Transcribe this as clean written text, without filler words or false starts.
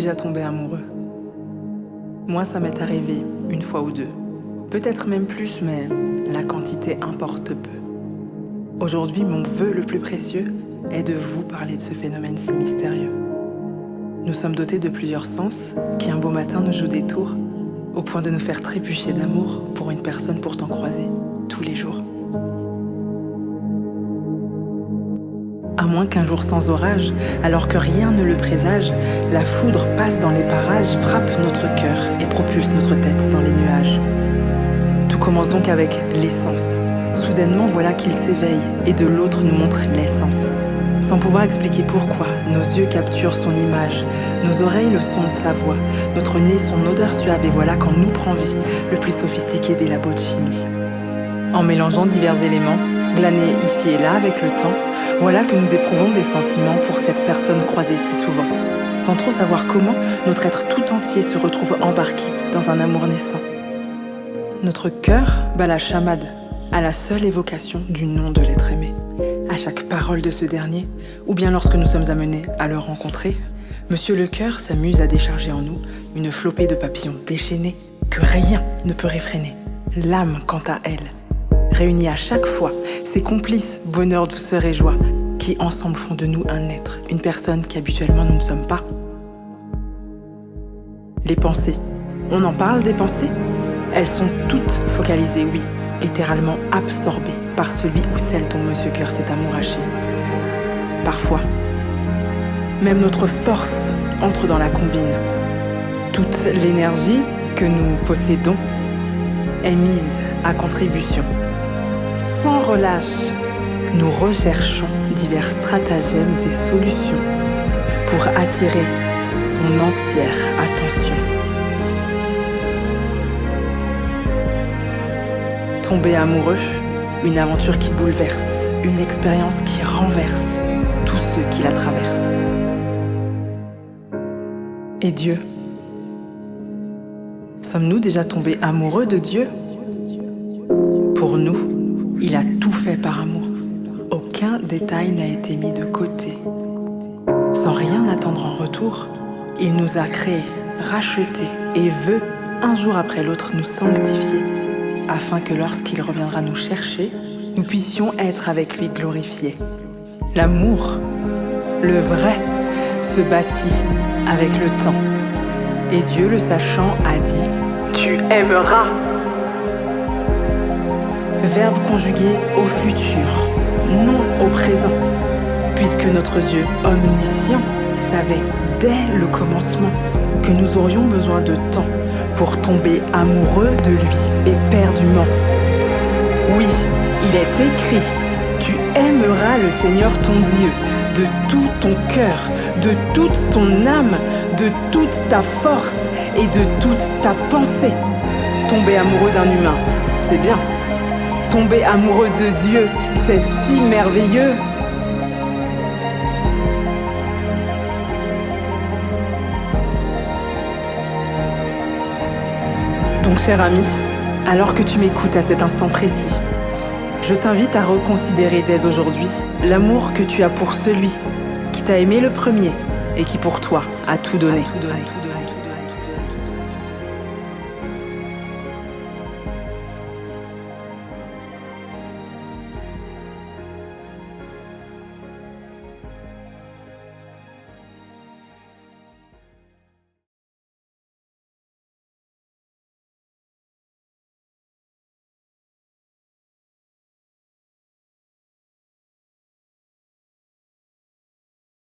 déjà tombé amoureux? Moi, ça m'est arrivé une fois ou deux. Peut-être même plus, mais la quantité importe peu. Aujourd'hui, mon vœu le plus précieux est de vous parler de ce phénomène si mystérieux. Nous sommes dotés de plusieurs sens qui un beau matin nous jouent des tours, au point de nous faire trébucher d'amour pour une personne pourtant croisée tous les jours. À moins qu'un jour sans orage, alors que rien ne le présage, la foudre passe dans les parages, frappe notre cœur et propulse notre tête dans les nuages. Tout commence donc avec l'essence. Soudainement, voilà qu'il s'éveille et de l'autre nous montre l'essence. Sans pouvoir expliquer pourquoi, nos yeux capturent son image, nos oreilles le son de sa voix, notre nez son odeur suave et voilà qu'en nous prend vie le plus sophistiqué des labos de chimie. En mélangeant divers éléments, glanés ici et là avec le temps, voilà que nous éprouvons des sentiments pour cette personne croisée si souvent. Sans trop savoir comment, notre être tout entier se retrouve embarqué dans un amour naissant. Notre cœur bat la chamade à la seule évocation du nom de l'être aimé. À chaque parole de ce dernier, ou bien lorsque nous sommes amenés à le rencontrer, Monsieur le cœur s'amuse à décharger en nous une flopée de papillons déchaînés que rien ne peut réfréner. L'âme, quant à elle, réunit à chaque fois ses complices bonheur, douceur et joie, qui ensemble font de nous un être, une personne qu'habituellement nous ne sommes pas. Les pensées. On en parle des pensées? Elles sont toutes focalisées, oui, littéralement absorbées par celui ou celle dont Monsieur Cœur s'est amouraché. Parfois, même notre force entre dans la combine. Toute l'énergie que nous possédons est mise à contribution. Sans relâche, nous recherchons divers stratagèmes et solutions pour attirer son entière attention. Tomber amoureux, une aventure qui bouleverse, une expérience qui renverse tous ceux qui la traversent. Et Dieu? Sommes-nous déjà tombés amoureux de Dieu? Pour nous, il a tout fait par amour. Aucun détail n'a été mis de côté. Sans rien attendre en retour, il nous a créés, rachetés et veut, un jour après l'autre, nous sanctifier, afin que lorsqu'il reviendra nous chercher, nous puissions être avec lui glorifiés. L'amour, le vrai, se bâtit avec le temps. Et Dieu, le sachant, a dit « Tu aimeras ». Verbe conjugué au futur, non au présent, puisque notre Dieu omniscient savait dès le commencement que nous aurions besoin de temps pour tomber amoureux de lui éperdument. Oui, il est écrit « Tu aimeras le Seigneur ton Dieu de tout ton cœur, de toute ton âme, de toute ta force et de toute ta pensée. » Tomber amoureux d'un humain, c'est bien. Tomber amoureux de Dieu, c'est si merveilleux. Donc, cher ami, alors que tu m'écoutes à cet instant précis, je t'invite à reconsidérer dès aujourd'hui l'amour que tu as pour celui qui t'a aimé le premier et qui pour toi a tout donné.